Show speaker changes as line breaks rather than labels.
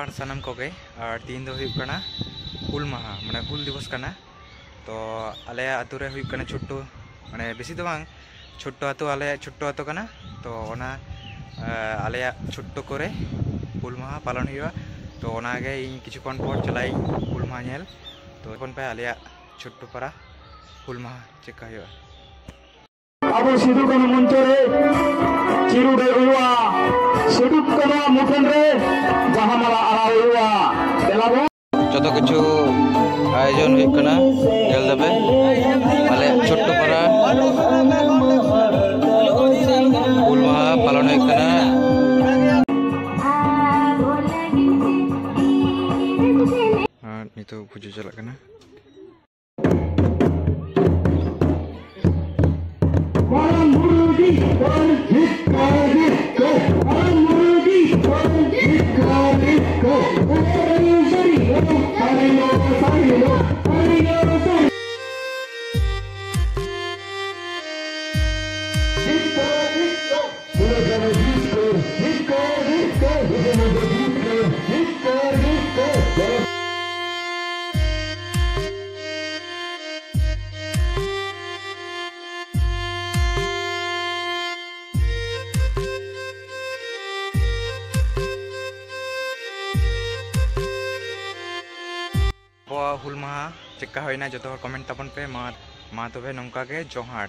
जोहार सानम कोगे और तीन दो हुई कना हुल माहा माने हुल दिवस कना। तो आले आतु रे हुई कना छोटो माने बेसी तो बांग छोटो आतु आले छोटो आतु कना। तो ओना आले छोटो करे हुल माहा पालन हुआ। तो ओनागे इन किछु कोन पर चलाई हुल माहा नेल। तो कोन पे आले छोटो पारा हुल माहा चेका हुआ।
अब सिदु कनु मंचरे चिरुडे हुआ सिदु कनु मुठन रे जहां मला आला हुआ देलाबो
जतो किछु आयोजन हुई कना नेल दबे आले छोटो पारा हुल माहा पालन हुई कना। नितो पुजो चलक कना। हुल माहा चेका होना जो कमेंट तबन पे मा तबे नौका के जोहार।